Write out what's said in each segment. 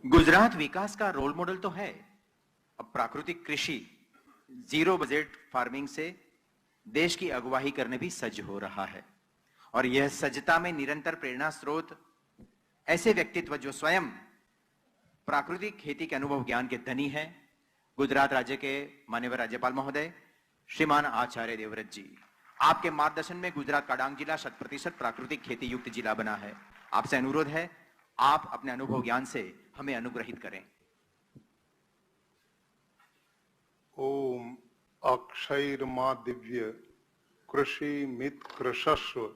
गुजरात विकास का role model तो है। अब प्राकृतिक कृषि, जीरो बजट फार्मिंग से देश की अगुवाई करने भी सज्ज हो रहा है। और यह सज्जता में निरंतर प्रेरणा स्रोत ऐसे व्यक्तित्व जो स्वयं प्राकृतिक खेती के अनुभव ज्ञान के धनी है, गुजरात राज्य के माननीय राज्यपाल महोदय श्रीमान आचार्य देवव्रत जी, आपके मार्गदर्शन में गुजरात का डांग जिला 100% प्राकृतिक खेती युक्त जिला बना है। आपसे अनुरोध है, आप अपने अनुभव ज्ञान से हमें अनुग्रहित करें। ओम अक्षयर्मा दिव्य कृषि मित कृषस्व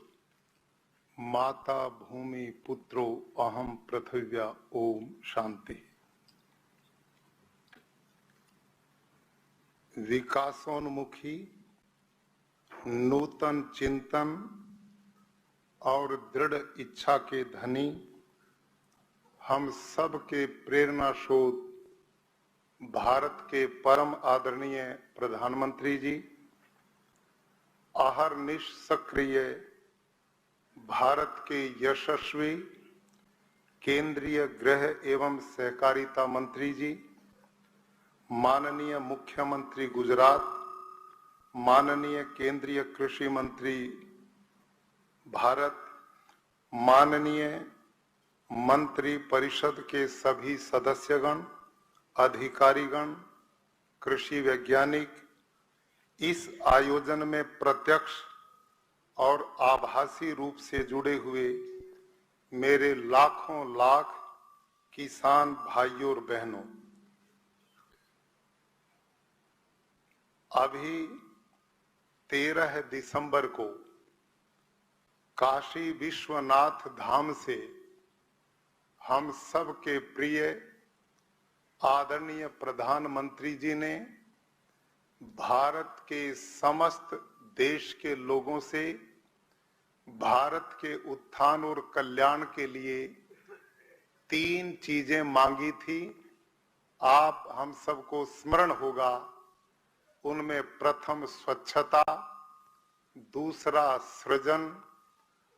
माता भूमि पुत्रो अहम पृथिव्या। ओम शांति। विकासोन्मुखी नूतन चिंतन और दृढ़ इच्छा के धनी हम सब के प्रेरणा स्रोत भारत के परम आदरणीय प्रधानमंत्री जी, अहर्निश सक्रिय भारत के यशस्वी केंद्रीय गृह एवं सहकारिता मंत्री जी, माननीय मुख्यमंत्री गुजरात, माननीय केंद्रीय कृषि मंत्री भारत, माननीय मंत्री परिषद के सभी सदस्यगण, अधिकारीगण, कृषि वैज्ञानिक, इस आयोजन में प्रत्यक्ष और आभासी रूप से जुड़े हुए मेरे लाखों लाख किसान भाइयों और बहनों, अभी 13 दिसंबर को काशी विश्वनाथ धाम से हम सब के प्रिय आदरणीय प्रधानमंत्री जी ने भारत के समस्त देश के लोगों से भारत के उत्थान और कल्याण के लिए 3 चीजें मांगी थी। आप हम सबको स्मरण होगा, उनमें प्रथम स्वच्छता, दूसरा सृजन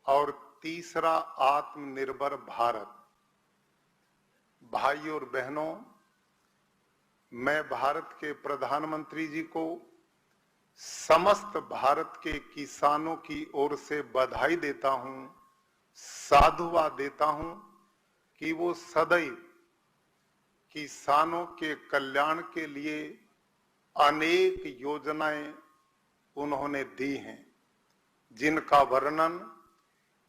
और तीसरा आत्मनिर्भर भारत। भाइयों और बहनों, मैं भारत के प्रधानमंत्री जी को समस्त भारत के किसानों की ओर से बधाई देता हूं, साधुवाद देता हूं कि वो सदैव किसानों के कल्याण के लिए अनेक योजनाएं उन्होंने दी हैं, जिनका वर्णन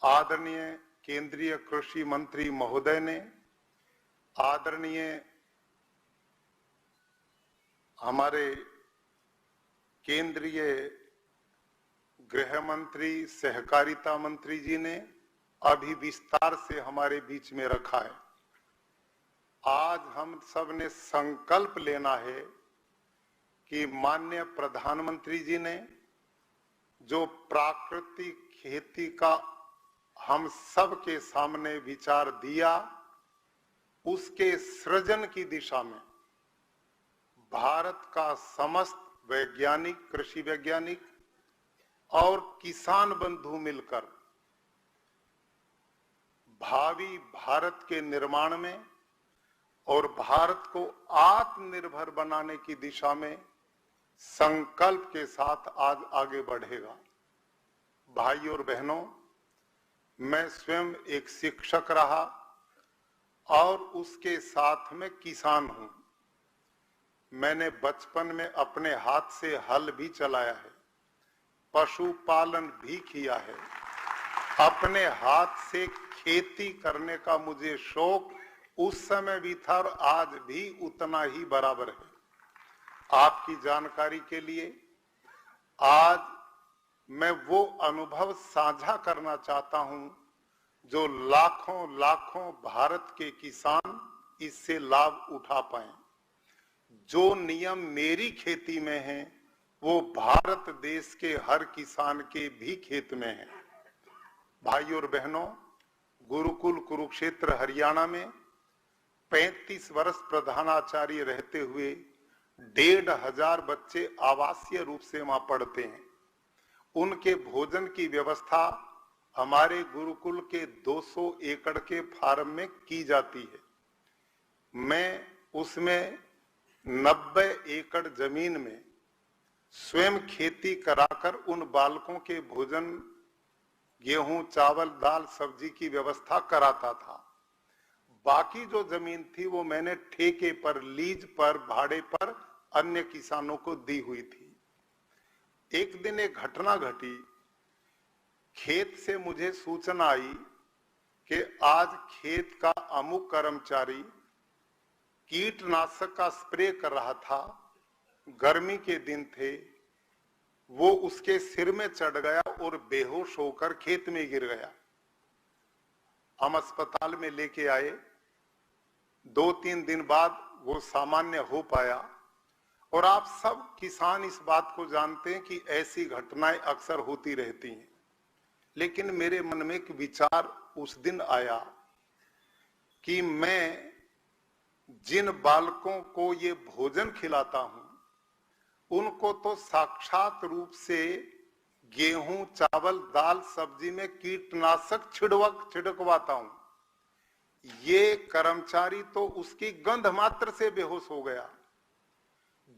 आदरणीय केंद्रीय कृषि मंत्री महोदय ने, आदरणीय हमारे केंद्रीय गृह मंत्री सहकारिता मंत्री जी ने अभी विस्तार से हमारे बीच में रखा है। आज हम सब ने संकल्प लेना है कि माननीय प्रधानमंत्री जी ने जो प्राकृतिक खेती का हम सब के सामने विचार दिया, उसके सृजन की दिशा में भारत का समस्त वैज्ञानिक, कृषि वैज्ञानिक और किसान बंधु मिलकर भावी भारत के निर्माण में और भारत को आत्मनिर्भर बनाने की दिशा में संकल्प के साथ आज आगे बढ़ेगा। भाइयों और बहनों, मैं स्वयं एक शिक्षक रहा और उसके साथ में किसान हूं। मैंने बचपन में अपने हाथ से हल भी चलाया है, पशुपालन भी किया है, अपने हाथ से खेती करने का मुझे शौक उस समय भी था और आज भी उतना ही बराबर है। आपकी जानकारी के लिए आज मैं वो अनुभव साझा करना चाहता हूं जो लाखों लाखों भारत के किसान इससे लाभ उठा पाए। जो नियम मेरी खेती में है वो भारत देश के हर किसान के भी खेत में है। भाइयों और बहनों, गुरुकुल कुरुक्षेत्र हरियाणा में 35 वर्ष प्रधानाचार्य रहते हुए 1,500 बच्चे आवासीय रूप से वहां पढ़ते हैं। उनके भोजन की व्यवस्था हमारे गुरुकुल के 200 एकड़ के फार्म में की जाती है। मैं उसमें 90 एकड़ जमीन में स्वयं खेती कराकर उन बालकों के भोजन, गेहूं, चावल, दाल, सब्जी की व्यवस्था कराता था। बाकी जो जमीन थी वो मैंने ठेके पर, लीज पर, भाड़े पर अन्य किसानों को दी हुई थी। एक दिन एक घटना घटी, खेत से मुझे सूचना आई कि आज खेत का अमुक कर्मचारी कीटनाशक का स्प्रे कर रहा था, गर्मी के दिन थे, वो उसके सिर में चढ़ गया और बेहोश होकर खेत में गिर गया। हम अस्पताल में लेके आए, 2-3 दिन बाद वो सामान्य हो पाया। और आप सब किसान इस बात को जानते हैं कि ऐसी घटनाएं अक्सर होती रहती हैं। लेकिन मेरे मन में एक विचार उस दिन आया कि मैं जिन बालकों को ये भोजन खिलाता हूं, उनको तो साक्षात रूप से गेहूं, चावल, दाल, सब्जी में कीटनाशक छिड़कवाता हूं। ये कर्मचारी तो उसकी गंध मात्र से बेहोश हो गया।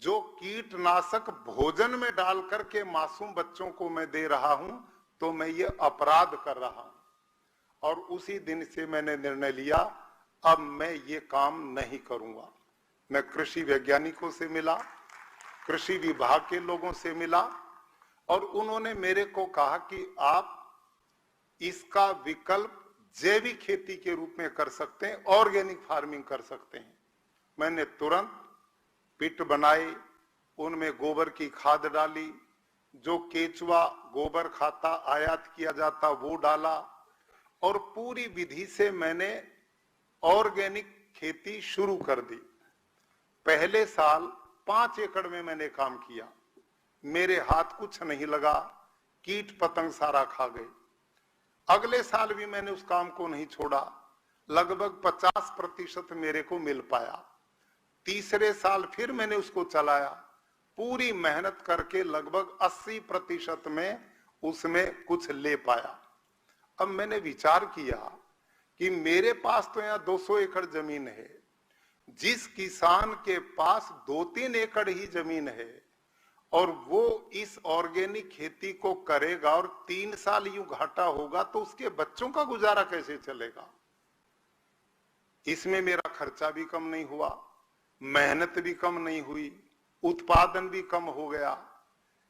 जो कीटनाशक भोजन में डाल करके मासूम बच्चों को मैं दे रहा हूं, तो मैं ये अपराध कर रहा हूं। और उसी दिन से मैंने निर्णय लिया, अब मैं ये काम नहीं करूंगा। मैं कृषि वैज्ञानिकों से मिला, कृषि विभाग के लोगों से मिला, और उन्होंने मेरे को कहा कि आप इसका विकल्प जैविक खेती के रूप में कर सकते हैं, ऑर्गेनिक फार्मिंग कर सकते हैं। मैंने तुरंत पिट बनाए, उनमें गोबर की खाद डाली, जो केचुआ गोबर खाता आयात किया जाता वो डाला, और पूरी विधि से मैंने ऑर्गेनिक खेती शुरू कर दी। पहले साल 5 एकड़ में मैंने काम किया, मेरे हाथ कुछ नहीं लगा, कीट पतंग सारा खा गए। अगले साल भी मैंने उस काम को नहीं छोड़ा, लगभग 50% मेरे को मिल पाया। तीसरे साल फिर मैंने उसको चलाया, पूरी मेहनत करके लगभग 80% में उसमें कुछ ले पाया। अब मैंने विचार किया कि मेरे पास तो यहाँ 200 एकड़ जमीन है, जिस किसान के पास 2-3 एकड़ ही जमीन है और वो इस ऑर्गेनिक खेती को करेगा और 3 साल यूं घाटा होगा, तो उसके बच्चों का गुजारा कैसे चलेगा। इसमें मेरा खर्चा भी कम नहीं हुआ, मेहनत भी कम नहीं हुई, उत्पादन भी कम हो गया।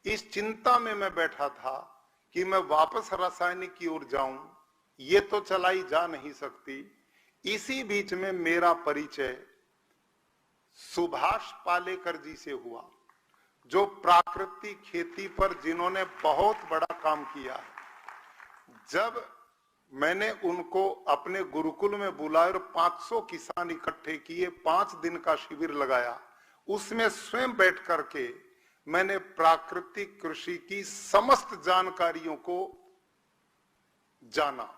इस चिंता में मैं बैठा था कि मैं वापस रासायनिक की ओर जाऊं, ये तो चलाई जा नहीं सकती। इसी बीच में मेरा परिचय सुभाष पालेकर जी से हुआ, जो प्राकृतिक खेती पर जिन्होंने बहुत बड़ा काम किया है। जब मैंने उनको अपने गुरुकुल में बुलाया और 500 किसान इकट्ठे किए, 5 दिन का शिविर लगाया, उसमें स्वयं बैठ करके मैंने प्राकृतिक कृषि की समस्त जानकारियों को जाना,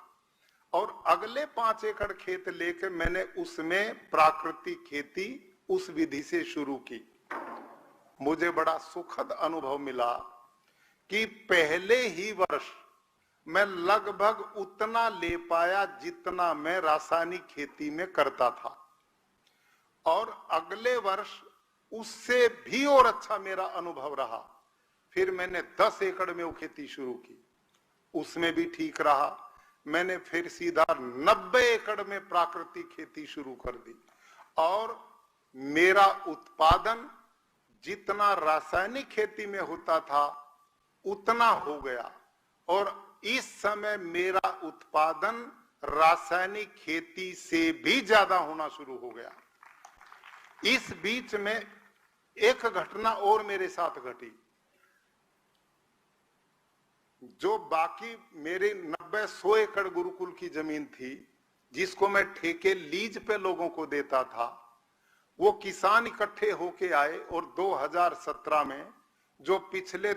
और अगले 5 एकड़ खेत लेकर मैंने उसमें प्राकृतिक खेती उस विधि से शुरू की। मुझे बड़ा सुखद अनुभव मिला कि पहले ही वर्ष मैं लगभग उतना ले पाया जितना मैं रासायनिक खेती में करता था, और अगले वर्ष उससे भी और अच्छा मेरा अनुभव रहा। फिर मैंने 10 एकड़ में वो खेती शुरू की, उसमें भी ठीक रहा। मैंने फिर सीधा 90 एकड़ में प्राकृतिक खेती शुरू कर दी, और मेरा उत्पादन जितना रासायनिक खेती में होता था उतना हो गया, और इस समय मेरा उत्पादन रासायनिक खेती से भी ज्यादा होना शुरू हो गया। इस बीच में एक घटना और मेरे साथ घटी। जो बाकी मेरे 90-100 एकड़ गुरुकुल की जमीन थी, जिसको मैं ठेके लीज पे लोगों को देता था, वो किसान इकट्ठे होके आए, और 2017 में जो पिछले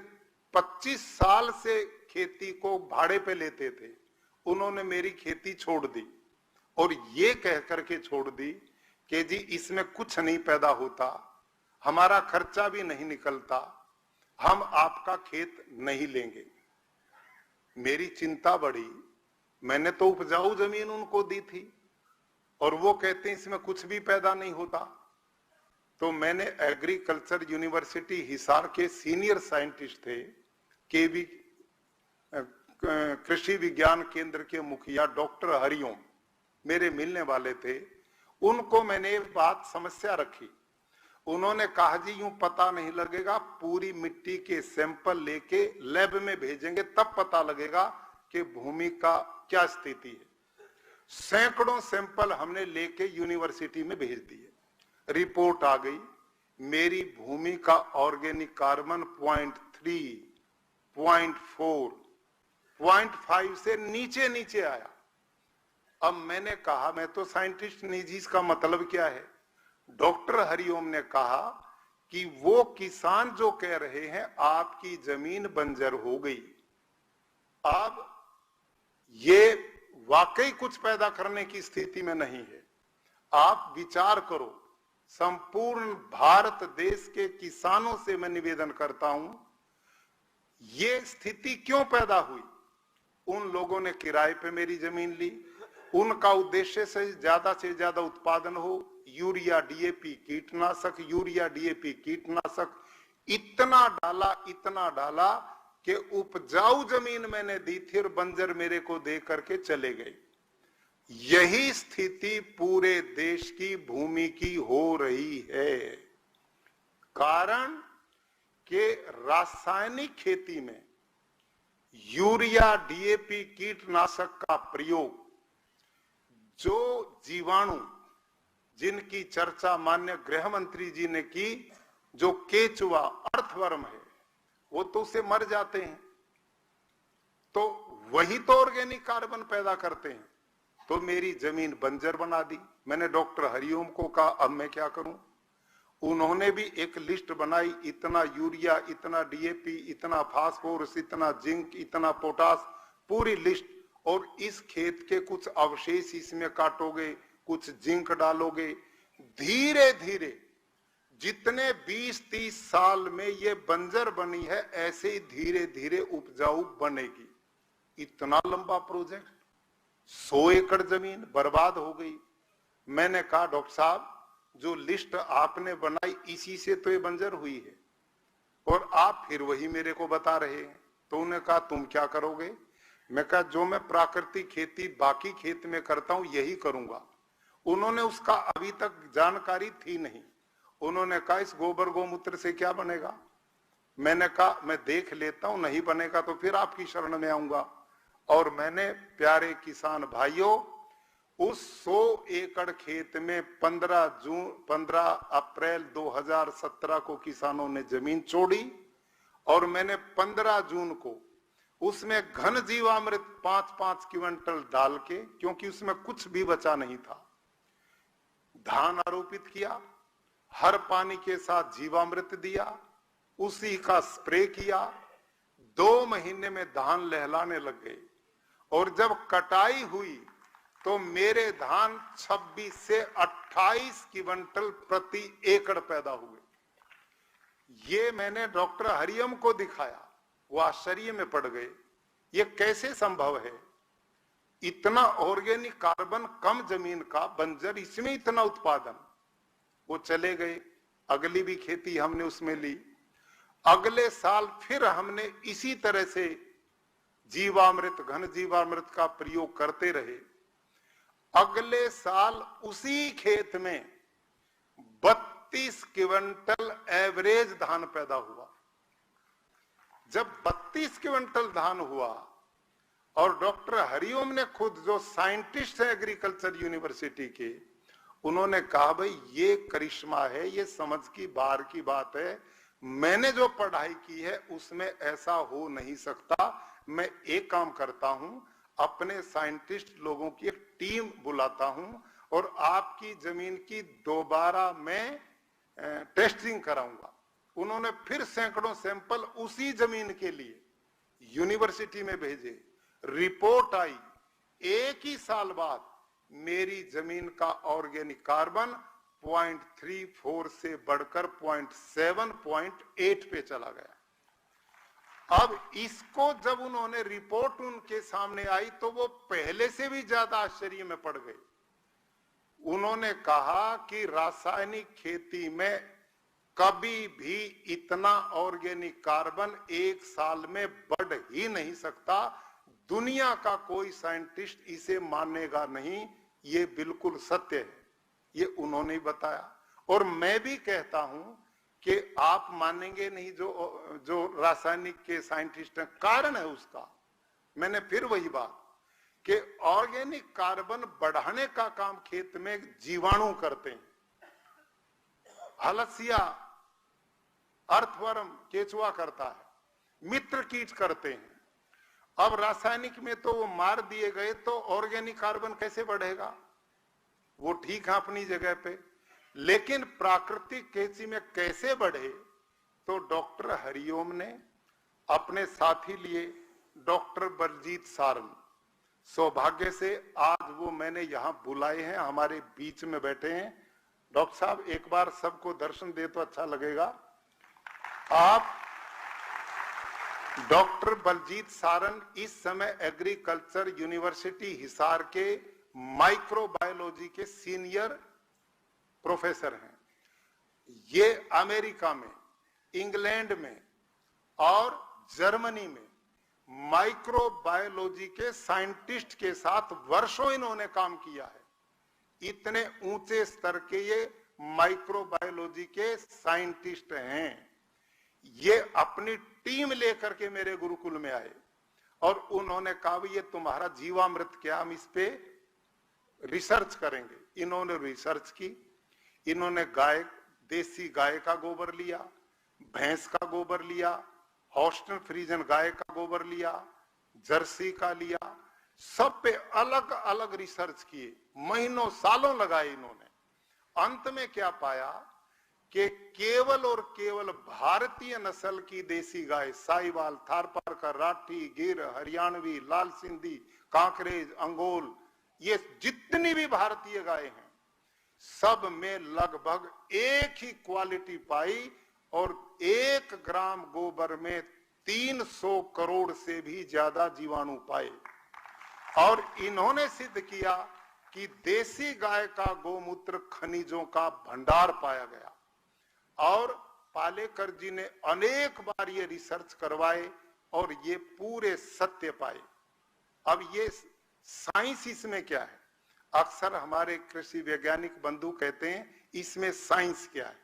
25 साल से खेती को भाड़े पे लेते थे, उन्होंने मेरी खेती छोड़ दी, और ये कह करके छोड़ दी कि जी इसमें कुछ नहीं पैदा होता, हमारा खर्चा भी नहीं निकलता, हम आपका खेत नहीं लेंगे। मेरी चिंता बढ़ी। मैंने तो उपजाऊ जमीन उनको दी थी, और वो कहते हैं इसमें कुछ भी पैदा नहीं होता। तो मैंने एग्रीकल्चर यूनिवर्सिटी हिसार के सीनियर साइंटिस्ट थे, केवी कृषि विज्ञान केंद्र के मुखिया डॉक्टर हरिओम मेरे मिलने वाले थे। उनको मैंने बात समस्या रखी। उन्होंने कहा जी यूं पता नहीं लगेगा, पूरी मिट्टी के सैंपल लेके लैब में भेजेंगे तब पता लगेगा कि भूमि का क्या स्थिति है। सैकड़ों सैंपल हमने लेके यूनिवर्सिटी में भेज दिए। रिपोर्ट आ गई, मेरी भूमि का ऑर्गेनिक कार्बन 0.3, 0.4, 0.5 से नीचे नीचे आया। अब मैंने कहा मैं तो साइंटिस्ट नहीं जी, इसका मतलब क्या है? डॉक्टर हरिओम ने कहा कि वो किसान जो कह रहे हैं आपकी जमीन बंजर हो गई, अब ये वाकई कुछ पैदा करने की स्थिति में नहीं है। आप विचार करो। संपूर्ण भारत देश के किसानों से मैं निवेदन करता हूं, ये स्थिति क्यों पैदा हुई? उन लोगों ने किराए पे मेरी जमीन ली, उनका उद्देश्य से ज्यादा उत्पादन हो, यूरिया डीएपी कीटनाशक, यूरिया डीएपी कीटनाशक इतना डाला कि उपजाऊ जमीन मैंने दी थी और बंजर मेरे को दे करके चले गए। यही स्थिति पूरे देश की भूमि की हो रही है। कारण कि रासायनिक खेती में यूरिया डीएपी कीटनाशक का प्रयोग, जो जीवाणु जिनकी चर्चा माननीय गृह मंत्री जी ने की, जो केचुआ अर्थवर्म है, वो तो उससे मर जाते हैं, तो वही तो ऑर्गेनिक कार्बन पैदा करते हैं। तो मेरी जमीन बंजर बना दी। मैंने डॉक्टर हरिओम को कहा अब मैं क्या करूं? उन्होंने भी एक लिस्ट बनाई, इतना यूरिया, इतना डीएपी, इतना फास्फोरस, इतना जिंक, इतना पोटास, पूरी लिस्ट। और इस खेत के कुछ अवशेष इसमें काटोगे, कुछ जिंक डालोगे, धीरे धीरे जितने 20-30 साल में ये बंजर बनी है, ऐसे ही धीरे धीरे उपजाऊ बनेगी। इतना लंबा प्रोजेक्ट, 100 एकड़ जमीन बर्बाद हो गई। मैंने कहा डॉक्टर साहब, जो लिस्ट आपने बनाई इसी से तो ये बंजर हुई है, और आप फिर वही मेरे को बता रहे हैं। तो उन्होंने कहा तुम क्या करोगे? मैं कहा जो मैं प्राकृतिक खेती बाकी खेत में करता हूं यही करूंगा। उन्होंने उसका अभी तक जानकारी थी नहीं। उन्होंने कहा इस गोबर गोमूत्र से क्या बनेगा? मैंने कहा मैं देख लेता हूं, नहीं बनेगा तो फिर आपकी शरण में आऊंगा। और मैंने प्यारे किसान भाइयों, उस 100 एकड़ खेत में 15 अप्रैल 2017 को किसानों ने जमीन छोड़ी, और मैंने 15 जून को उसमें घन जीवामृत 5-5 क्विंटल डाल के, क्योंकि उसमें कुछ भी बचा नहीं था, धान आरोपित किया, हर पानी के साथ जीवामृत दिया, उसी का स्प्रे किया। 2 महीने में धान लहलाने लग गए, और जब कटाई हुई तो मेरे धान 26 से 28 क्विंटल प्रति एकड़ पैदा हुए। ये मैंने डॉक्टर हरिओम को दिखाया, वो आश्चर्य में पड़ गए, ये कैसे संभव है? इतना ऑर्गेनिक कार्बन कम जमीन का बंजर, इसमें इतना उत्पादन। वो चले गए, अगली भी खेती हमने उसमें ली। अगले साल फिर हमने इसी तरह से जीवामृत, घन जीवामृत का प्रयोग करते रहे। अगले साल उसी खेत में 32 क्विंटल एवरेज धान पैदा हुआ। जब 32 क्विंटल धान हुआ, और डॉक्टर हरिओम ने खुद, जो साइंटिस्ट है एग्रीकल्चर यूनिवर्सिटी के, उन्होंने कहा भाई ये करिश्मा है, ये समझ की बाहर की बात है, मैंने जो पढ़ाई की है उसमें ऐसा हो नहीं सकता। मैं एक काम करता हूं, अपने साइंटिस्ट लोगों की एक टीम बुलाता हूं, और आपकी जमीन की दोबारा मैं टेस्टिंग कराऊंगा। उन्होंने फिर सैकड़ों सैंपल उसी जमीन के लिए यूनिवर्सिटी में भेजे। रिपोर्ट आई, एक ही साल बाद मेरी जमीन का ऑर्गेनिक कार्बन 0.34 से बढ़कर 0.7, 0.8 पे चला गया। अब इसको जब उन्होंने रिपोर्ट उनके सामने आई तो वो पहले से भी ज्यादा आश्चर्य में पड़ गए। उन्होंने कहा कि रासायनिक खेती में कभी भी इतना ऑर्गेनिक कार्बन एक साल में बढ़ ही नहीं सकता। दुनिया का कोई साइंटिस्ट इसे मानेगा नहीं, ये बिल्कुल सत्य है, ये उन्होंने बताया। और मैं भी कहता हूं कि आप मानेंगे नहीं जो रासायनिक के साइंटिस्ट हैं, कारण है उसका। मैंने फिर वही बात कि ऑर्गेनिक कार्बन बढ़ाने का काम खेत में जीवाणु करते हैं, हलसिया, अर्थवर्म, केचुआ करता है, मित्र कीट करते हैं। अब रासायनिक में तो वो मार दिए गए, तो ऑर्गेनिक कार्बन कैसे बढ़ेगा? वो ठीक है अपनी जगह पे, लेकिन प्राकृतिक खेती में कैसे बढ़े? तो डॉक्टर हरिओम ने अपने साथी लिए डॉक्टर बलजीत सारन, सौभाग्य से आज वो मैंने यहां बुलाए हैं, हमारे बीच में बैठे हैं। डॉक्टर साहब एक बार सबको दर्शन दे तो अच्छा लगेगा। आप डॉक्टर बलजीत सारन इस समय एग्रीकल्चर यूनिवर्सिटी हिसार के माइक्रोबायोलॉजी के सीनियर प्रोफेसर हैं। ये अमेरिका में, इंग्लैंड में और जर्मनी में माइक्रोबायोलॉजी के साइंटिस्ट के साथ वर्षों इन्होंने काम किया है। इतने ऊंचे स्तर के ये माइक्रोबायोलॉजी के साइंटिस्ट हैं। ये अपनी टीम लेकर के मेरे गुरुकुल में आए और उन्होंने कहा ये तुम्हारा जीवामृत क्या, हम इस पे रिसर्च करेंगे। इन्होंने रिसर्च की, इन्होंने गाय, देसी गाय का गोबर लिया, भैंस का गोबर लिया, हॉस्टन फ्रीजन गाय का गोबर लिया, जर्सी का लिया, सब पे अलग अलग रिसर्च किए, महीनों सालों लगाए इन्होंने। अंत में क्या पाया कि केवल और केवल भारतीय नस्ल की देसी गाय, साहिवाल, थारपारकर, राठी, गिर, हरियाणवी, लाल सिंधी, कांकरेज, अंगोल, ये जितनी भी भारतीय गाय हैं सब में लगभग एक ही क्वालिटी पाई और 1 ग्राम गोबर में 300 करोड़ से भी ज्यादा जीवाणु पाए। और इन्होंने सिद्ध किया कि देसी गाय का गोमूत्र खनिजों का भंडार पाया गया। और पालेकर जी ने अनेक बार ये रिसर्च करवाए और ये पूरे सत्य पाए। अब ये साइंस इसमें क्या है? अक्सर हमारे कृषि वैज्ञानिक बंधु कहते हैं इसमें साइंस क्या है।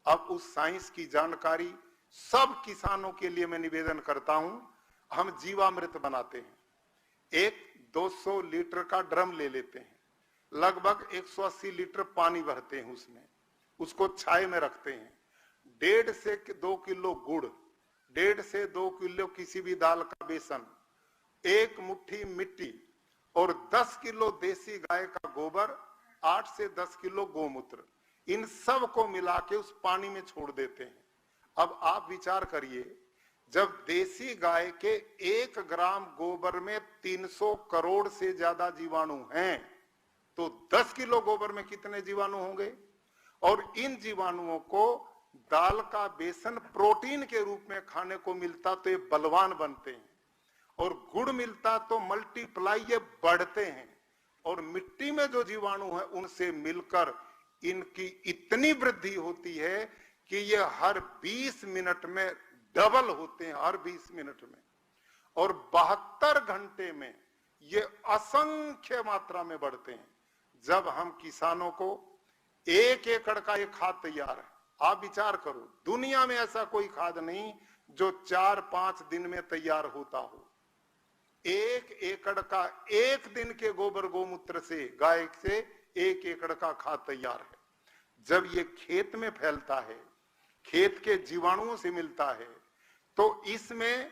अब उस साइंस की जानकारी सब किसानों के लिए मैं निवेदन करता हूं। हम जीवामृत बनाते हैं, एक 200 लीटर का ड्रम ले लेते हैं, लगभग 180 लीटर पानी भरते हैं उसमें, उसको छाये में रखते हैं। 1.5 से 2 किलो गुड़, 1.5 से 2 किलो किसी भी दाल का बेसन, 1 मुट्ठी मिट्टी और 10 किलो देसी गाय का गोबर, 8 से 10 किलो गोमूत्र, इन सब को मिला के उस पानी में छोड़ देते हैं। अब आप विचार करिए, जब देसी गाय के 1 ग्राम गोबर में 300 करोड़ से ज्यादा जीवाणु हैं, तो 10 किलो गोबर में कितने जीवाणु होंगे? और इन जीवाणुओं को दाल का बेसन प्रोटीन के रूप में खाने को मिलता तो ये बलवान बनते हैं, और गुड़ मिलता तो मल्टीप्लाई ये बढ़ते हैं। और मिट्टी में जो जीवाणु है उनसे मिलकर इनकी इतनी वृद्धि होती है कि ये हर 20 मिनट में डबल होते हैं, हर 20 मिनट में। और 72 घंटे में ये असंख्य मात्रा में बढ़ते हैं। जब हम किसानों को 1 एकड़ का ये खाद तैयार है, आप विचार करो, दुनिया में ऐसा कोई खाद नहीं जो 4-5 दिन में तैयार होता हो। 1 एकड़ का 1 दिन के गोबर गोमूत्र से, गाय से 1 एकड़ का खाद तैयार है। जब ये खेत में फैलता है, खेत के जीवाणुओं से मिलता है, तो इसमें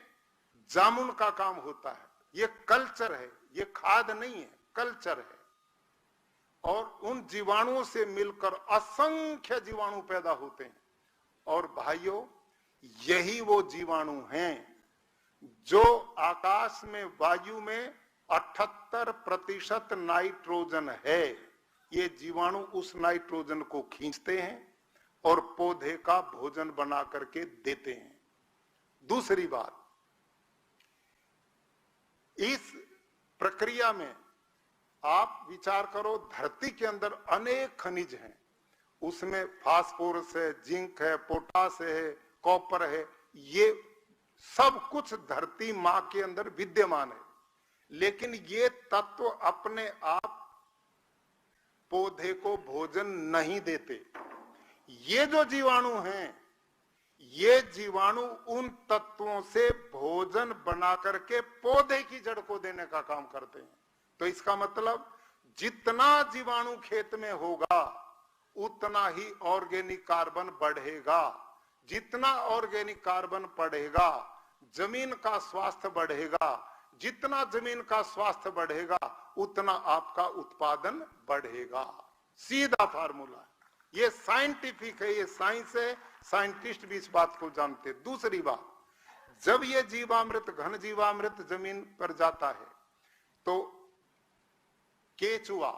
जामुन का काम होता है। ये कल्चर है, ये खाद नहीं है, कल्चर है। और उन जीवाणुओं से मिलकर असंख्य जीवाणु पैदा होते हैं। और भाइयों, यही वो जीवाणु हैं जो आकाश में, वायु में 78% नाइट्रोजन है। ये जीवाणु उस नाइट्रोजन को खींचते हैं और पौधे का भोजन बना करके देते हैं। दूसरी बात, इस प्रक्रिया में आप विचार करो, धरती के अंदर अनेक खनिज हैं, उसमें फास्फोरस है, जिंक है, पोटास है, कॉपर है, ये सब कुछ धरती मां के अंदर विद्यमान है। लेकिन ये तत्व अपने आप पौधे को भोजन नहीं देते। ये जो जीवाणु हैं, ये जीवाणु उन तत्वों से भोजन बना करके पौधे की जड़ को देने का काम करते हैं। तो इसका मतलब जितना जीवाणु खेत में होगा उतना ही ऑर्गेनिक कार्बन बढ़ेगा। जितना ऑर्गेनिक कार्बन बढ़ेगा, जमीन का स्वास्थ्य बढ़ेगा। जितना जमीन का स्वास्थ्य बढ़ेगा उतना आपका उत्पादन बढ़ेगा। सीधा फार्मूला है, ये साइंटिफिक है, ये साइंस है, साइंटिस्ट भी इस बात को जानते। दूसरी बात, जब ये जीवामृत, घन जीवामृत जमीन पर जाता है तो केचुआ,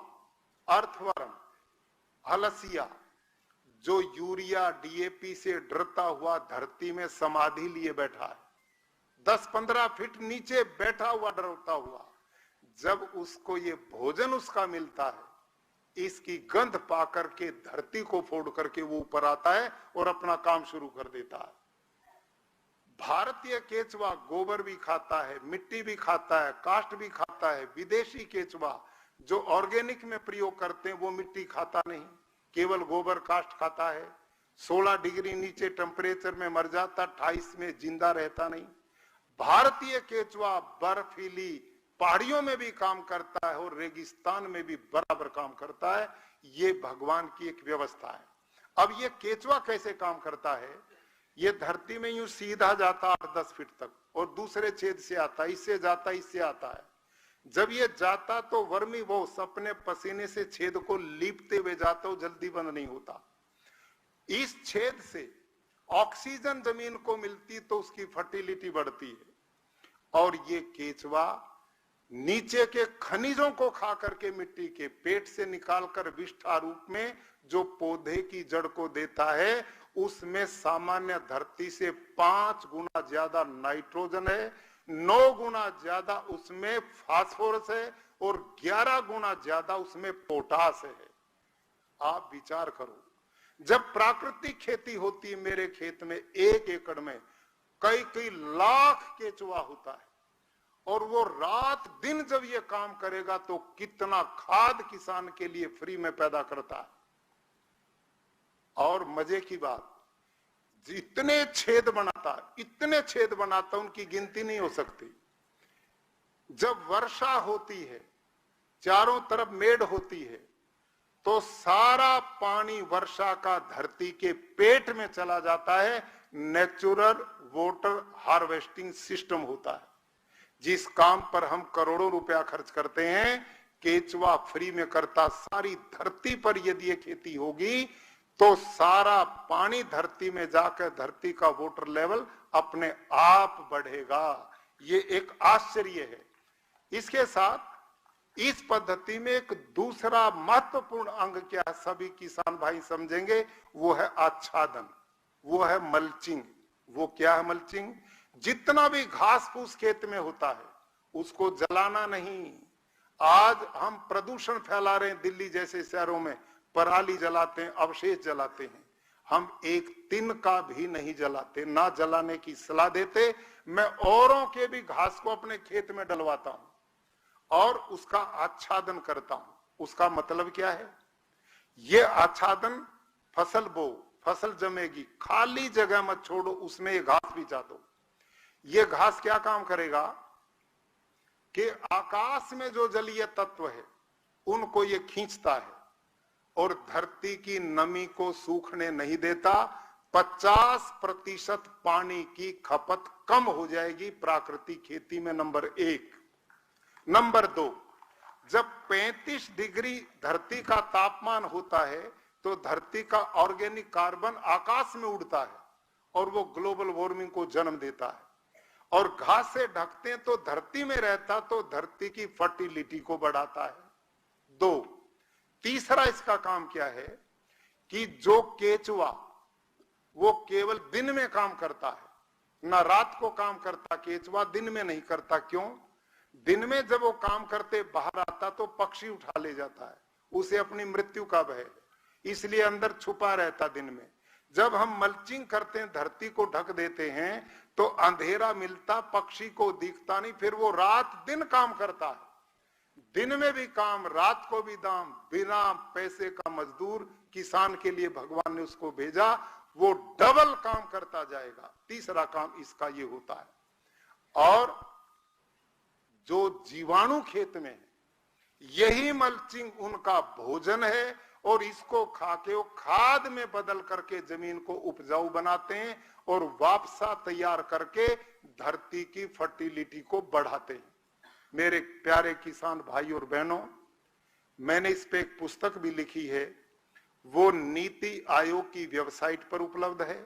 अर्थवर्म, हलसिया जो यूरिया डीएपी से डरता हुआ धरती में समाधि लिए बैठा है, 10-15 फीट नीचे बैठा हुआ डरता हुआ, जब उसको ये भोजन उसका मिलता है, इसकी गंध पाकर के धरती को फोड़ करके वो ऊपर आता है और अपना काम शुरू कर देता है। भारतीय केचुआ गोबर भी खाता है, मिट्टी भी खाता है, काष्ठ भी खाता है। विदेशी केचुआ जो ऑर्गेनिक में प्रयोग करते हैं वो मिट्टी खाता नहीं, केवल गोबर काष्ठ खाता है। 16 डिग्री नीचे टेम्परेचर में मर जाता, 28 में जिंदा रहता नहीं। भारतीय केचुआ बर्फीली पहाड़ियों में भी काम करता है और रेगिस्तान में भी बराबर काम करता है। ये भगवान की एक व्यवस्था है। अब ये केचुआ कैसे काम करता है? ये धरती में यूं सीधा जाता 8-10 फीट तक और दूसरे छेद से आता, इससे जाता, इससे आता है। जब ये जाता तो वर्मी बॉस अपने पसीने से छेद को लीपते हुए जाता, जल्दी बंद नहीं होता। इस छेद से ऑक्सीजन जमीन को मिलती तो उसकी फर्टिलिटी बढ़ती है। और ये केचुआ नीचे के खनिजों को खा करके मिट्टी के पेट से निकालकर विष्ठा रूप में जो पौधे की जड़ को देता है, उसमें सामान्य धरती से 5 गुना ज्यादा नाइट्रोजन है, 9 गुना ज्यादा उसमें फास्फोरस है और 11 गुना ज्यादा उसमें पोटास है। आप विचार करो, जब प्राकृतिक खेती होती है, मेरे खेत में 1 एकड़ में कई लाख केचुआ होता है और वो रात दिन जब ये काम करेगा तो कितना खाद किसान के लिए फ्री में पैदा करता है। और मजे की बात, इतने छेद बनाता उनकी गिनती नहीं हो सकती। जब वर्षा होती है, चारों तरफ मेड़ होती है, तो सारा पानी वर्षा का धरती के पेट में चला जाता है। नेचुरल वाटर हार्वेस्टिंग सिस्टम होता है, जिस काम पर हम करोड़ों रुपया खर्च करते हैं, केचुआ फ्री में करता। सारी धरती पर यदि ये खेती होगी तो सारा पानी धरती में जाकर धरती का वाटर लेवल अपने आप बढ़ेगा। ये एक आश्चर्य है। इसके साथ इस पद्धति में एक दूसरा महत्वपूर्ण अंग क्या है, सभी किसान भाई समझेंगे, वो है आच्छादन, वो है मल्चिंग। वो क्या है मल्चिंग? जितना भी घास फूस खेत में होता है उसको जलाना नहीं। आज हम प्रदूषण फैला रहे हैं, दिल्ली जैसे शहरों में पराली जलाते हैं, अवशेष जलाते हैं। हम एक तिन का भी नहीं जलाते, ना जलाने की सलाह देते। मैं औरों के भी घास को अपने खेत में डलवाता हूं और उसका आच्छादन करता हूं। उसका मतलब क्या है? ये आच्छादन, फसल बो, फसल जमेगी, खाली जगह मत छोड़ो, उसमें ये घास बिछा दो। ये घास क्या काम करेगा कि आकाश में जो जलीय तत्व है उनको ये खींचता है और धरती की नमी को सूखने नहीं देता। 50% पानी की खपत कम हो जाएगी प्राकृतिक खेती में, नंबर 1। नंबर 2, जब 35 डिग्री धरती का तापमान होता है तो धरती का ऑर्गेनिक कार्बन आकाश में उड़ता है और वो ग्लोबल वार्मिंग को जन्म देता है। और घास से ढकते हैं तो धरती में रहता, तो धरती की फर्टिलिटी को बढ़ाता है। 2, तीसरा इसका काम क्या है कि जो केचुआ वो केवल दिन में काम करता है, ना रात को काम करता। केचुआ दिन में नहीं करता। क्यों? दिन में जब वो काम करते बाहर आता तो पक्षी उठा ले जाता है, उसे अपनी मृत्यु का भय है, इसलिए अंदर छुपा रहता दिन में। जब हम मल्चिंग करते हैं, धरती को ढक देते हैं, तो अंधेरा मिलता, पक्षी को दिखता नहीं, फिर वो रात दिन काम करता है। दिन में भी काम, रात को भी दाम, बिना पैसे का मजदूर किसान के लिए भगवान ने उसको भेजा, वो डबल काम करता जाएगा। तीसरा काम इसका ये होता है। और जो जीवाणु खेत में है, यही मल्चिंग उनका भोजन है, और इसको खा के वो खाद में बदल करके जमीन को उपजाऊ बनाते हैं और वापसा तैयार करके धरती की फर्टिलिटी को बढ़ाते हैं। मेरे प्यारे किसान भाई और बहनों, मैंने इस पे एक पुस्तक भी लिखी है, वो नीति आयोग की वेबसाइट पर उपलब्ध है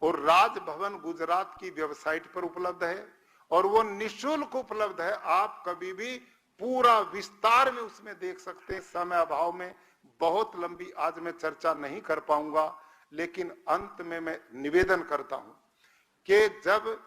और राजभवन गुजरात की वेबसाइट पर उपलब्ध है, और वो निःशुल्क उपलब्ध है। आप कभी भी पूरा विस्तार में उसमें देख सकते हैं। समय अभाव में बहुत लंबी आज मैं चर्चा नहीं कर पाऊंगा, लेकिन अंत में मैं निवेदन करता हूं कि जब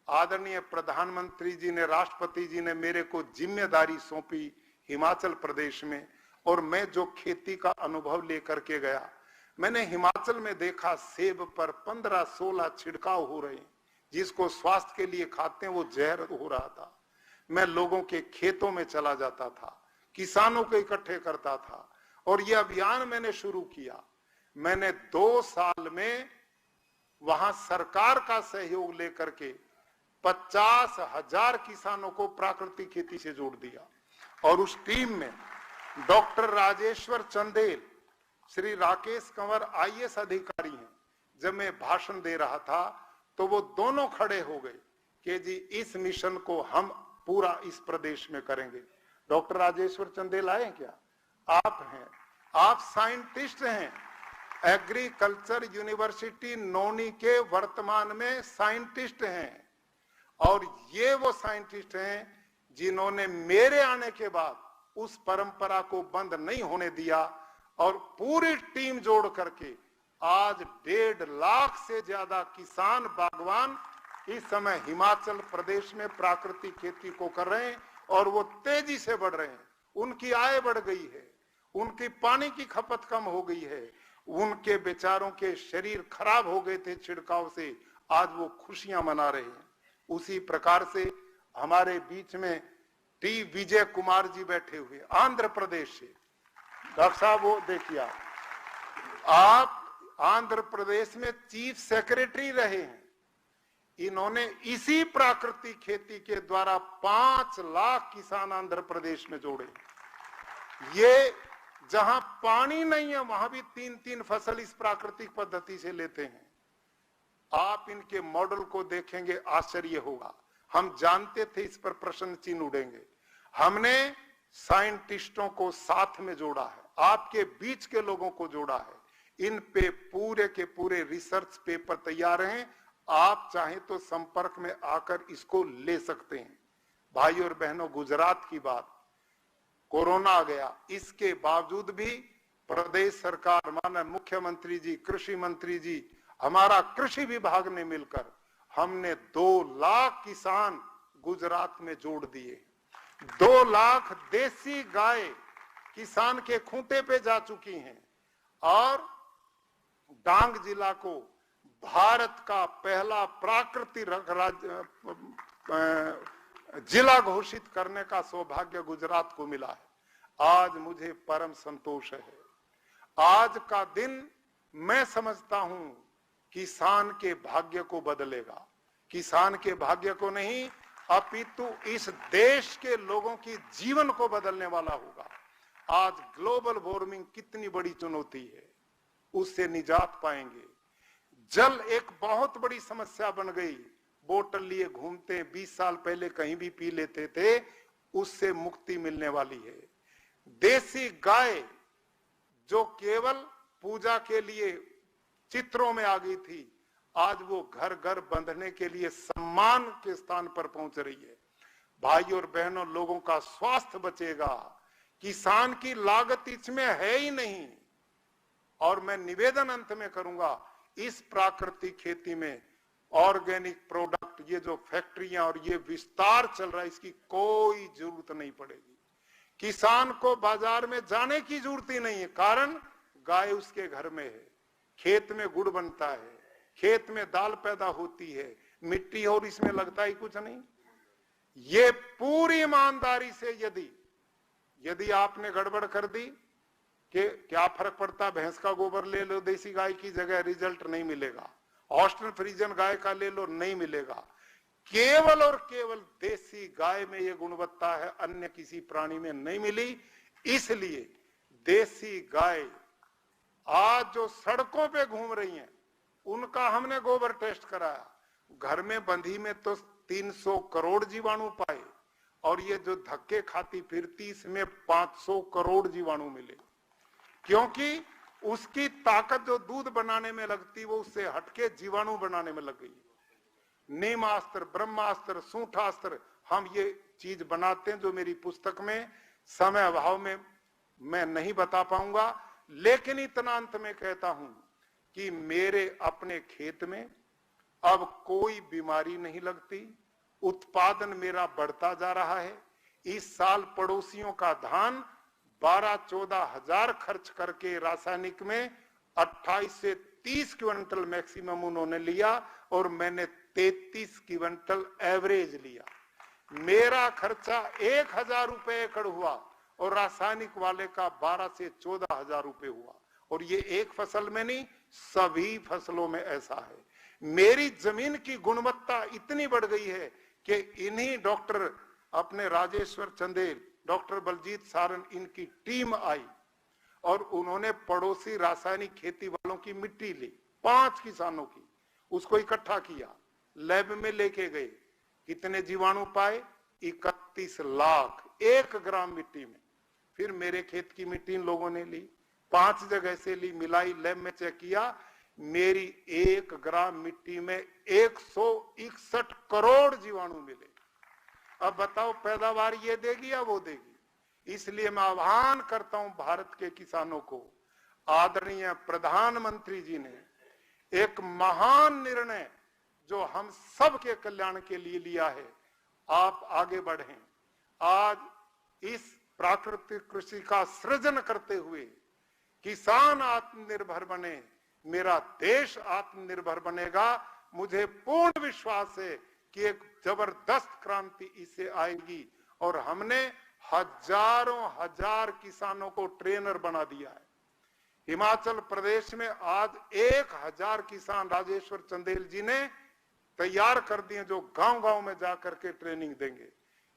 आदरणीय प्रधानमंत्री जी ने, राष्ट्रपति जी ने मेरे को जिम्मेदारी सौंपी हिमाचल प्रदेश में, और मैं जो खेती का अनुभव लेकर के गया, मैंने हिमाचल में देखा सेब पर 15-16 छिड़काव हो रहे हैं, जिसको स्वास्थ्य के लिए खाते हैं वो जहर हो रहा था। मैं लोगों के खेतों में चला जाता था, किसानों को इकट्ठे करता था, और ये अभियान मैंने शुरू किया। मैंने 2 साल में वहां सरकार का सहयोग लेकर के 50,000 किसानों को प्राकृतिक खेती से जोड़ दिया। और उस टीम में डॉक्टर राजेश्वर चंदेल, श्री राकेश कंवर IAS अधिकारी हैं। जब मैं भाषण दे रहा था तो वो दोनों खड़े हो गए कि जी इस मिशन को हम पूरा इस प्रदेश में करेंगे। डॉक्टर राजेश्वर चंदेल आए क्या? आप हैं, आप साइंटिस्ट हैं, एग्रीकल्चर यूनिवर्सिटी नौनी के वर्तमान में साइंटिस्ट हैं, और ये वो साइंटिस्ट हैं जिन्होंने मेरे आने के बाद उस परंपरा को बंद नहीं होने दिया, और पूरी टीम जोड़ करके आज 1.5 लाख से ज्यादा किसान बागवान इस समय हिमाचल प्रदेश में प्राकृतिक खेती को कर रहे हैं, और वो तेजी से बढ़ रहे हैं। उनकी आय बढ़ गई है, उनकी पानी की खपत कम हो गई है, उनके बेचारों के शरीर खराब हो गए थे छिड़काव से, आज वो खुशियां मना रहे हैं। उसी प्रकार से हमारे बीच में टी विजय कुमार जी बैठे हुए आंध्र प्रदेश से। डॉक्टर साहब वो देखिए, आप आंध्र प्रदेश में चीफ सेक्रेटरी रहे हैं। इन्होंने इसी प्राकृतिक खेती के द्वारा 5 लाख किसान आंध्र प्रदेश में जोड़े। ये जहां पानी नहीं है वहां भी 3-3 फसल इस प्राकृतिक पद्धति से लेते हैं। आप इनके मॉडल को देखेंगे, आश्चर्य होगा। हम जानते थे इस पर प्रश्न चिन्ह उड़ेंगे। हमने साइंटिस्टों को साथ में जोड़ा है, आपके बीच के लोगों को जोड़ा है। इन पे पूरे के पूरे रिसर्च पेपर तैयार हैं, आप चाहें तो संपर्क में आकर इसको ले सकते हैं। भाई और बहनों, गुजरात की बात, कोरोना आ गया, इसके बावजूद भी प्रदेश सरकार, माननीय मुख्यमंत्री जी, कृषि मंत्री जी, हमारा कृषि विभाग ने मिलकर हमने 2 लाख किसान गुजरात में जोड़ दिए। 2 लाख देसी गाय किसान के खूंटे पे जा चुकी हैं, और डांग जिला को भारत का पहला प्राकृतिक जिला घोषित करने का सौभाग्य गुजरात को मिला है। आज मुझे परम संतोष है। आज का दिन मैं समझता हूं किसान के भाग्य को बदलेगा। किसान के भाग्य को नहीं, अपितु इस देश के लोगों की जीवन को बदलने वाला होगा। आज ग्लोबल वार्मिंग कितनी बड़ी चुनौती है, उससे निजात पाएंगे। जल एक बहुत बड़ी समस्या बन गई। बोतल लिए घूमते, 20 साल पहले कहीं भी पी लेते थे, उससे मुक्ति मिलने वाली है। देसी गाय जो केवल पूजा के लिए चित्रों में आ गई थी, आज वो घर घर बंधने के लिए सम्मान के स्थान पर पहुंच रही है। भाई और बहनों, लोगों का स्वास्थ्य बचेगा, किसान की लागत इसमें है ही नहीं। और मैं निवेदन अंत में करूंगा, इस प्राकृतिक खेती में ऑर्गेनिक प्रोडक्ट ये जो फैक्ट्रियां और ये विस्तार चल रहा है, इसकी कोई जरूरत नहीं पड़ेगी। किसान को बाजार में जाने की जरूरत ही नहीं है, कारण गाय उसके घर में है, खेत में गुड़ बनता है, खेत में दाल पैदा होती है, मिट्टी और इसमें लगता ही कुछ नहीं। ये पूरी ईमानदारी से यदि आपने गड़बड़ कर दी कि क्या फर्क पड़ता, भैंस का गोबर ले लो देसी गाय की जगह, रिजल्ट नहीं मिलेगा। ऑस्ट्रन फ्रीजन गाय का ले लो, नहीं मिलेगा। केवल और केवल देसी गाय में ये गुणवत्ता है, अन्य किसी प्राणी में नहीं मिली। इसलिए देसी गाय आज जो सड़कों पे घूम रही हैं, उनका हमने गोबर टेस्ट कराया। घर में बंधी में तो 300 करोड़ जीवाणु पाए, और ये जो धक्के खाती फिरती इसमें 500 करोड़ जीवाणु मिले, क्योंकि उसकी ताकत जो दूध बनाने में लगती वो उससे हटके जीवाणु बनाने में लग गई। नीमास्त्र, ब्रह्मास्त्र, सूंठास्त्र, हम ये चीज बनाते हैं जो मेरी पुस्तक में समय अभाव में मैं नहीं बता पाऊंगा। लेकिन इतना अंत में कहता हूं कि मेरे अपने खेत में अब कोई बीमारी नहीं लगती, उत्पादन मेरा बढ़ता जा रहा है। इस साल पड़ोसियों का धान 12-14 हजार खर्च करके रासायनिक में 28 से 30 क्विंटल मैक्सिमम उन्होंने लिया, और मैंने 33 क्विंटल एवरेज लिया। मेरा खर्चा 1000 रुपए एकड़ हुआ और रासायनिक वाले का 12 से 14 हजार रुपए हुआ। और ये एक फसल में नहीं, सभी फसलों में ऐसा है। मेरी जमीन की गुणवत्ता इतनी बढ़ गई है कि इन्हीं डॉक्टर अपने राजेश्वर चंदेल, डॉक्टर बलजीत सारन, इनकी टीम आई और उन्होंने पड़ोसी रासायनिक खेती वालों की मिट्टी ली, 5 किसानों की, उसको इकट्ठा किया, लैब में लेके गए। कितने जीवाणु पाए? 31 लाख 1 ग्राम मिट्टी में। फिर मेरे खेत की मिट्टी इन लोगों ने ली, 5 जगह से ली, मिलाई, लैब में चेक किया, मेरी 1 ग्राम मिट्टी में 161 करोड़ जीवाणु मिले। अब बताओ पैदावार ये देगी या वो देगी? इसलिए मैं आह्वान करता हूं भारत के किसानों को, आदरणीय प्रधानमंत्री जी ने एक महान निर्णय जो हम सब के कल्याण के लिए लिया है, आप आगे बढ़ें। आज इस प्राकृतिक कृषि का सृजन करते हुए किसान आत्मनिर्भर बने, मेरा देश आत्मनिर्भर बनेगा। मुझे पूर्ण विश्वास है कि एक जबरदस्त क्रांति इससे आएगी, और हमने हजारों हजार किसानों को ट्रेनर बना दिया है। हिमाचल प्रदेश में आज 1000 किसान राजेश्वर चंदेल जी ने तैयार कर दिए, जो गांव-गांव में जाकर के ट्रेनिंग देंगे।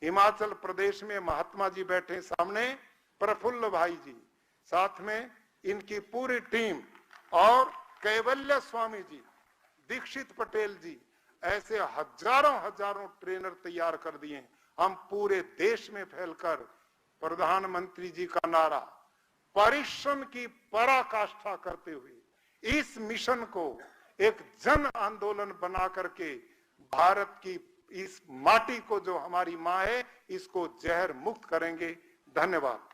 हिमाचल प्रदेश में महात्मा जी बैठे सामने, प्रफुल्ल भाई जी, साथ में इनकी पूरी टीम, और कैवल्य स्वामी जी, दीक्षित पटेल जी, ऐसे हजारों ट्रेनर तैयार कर दिए। हम पूरे देश में फैलकर प्रधानमंत्री जी का नारा, परिश्रम की पराकाष्ठा करते हुए इस मिशन को एक जन आंदोलन बना करके भारत की इस माटी को, जो हमारी मां है, इसको जहर मुक्त करेंगे। धन्यवाद।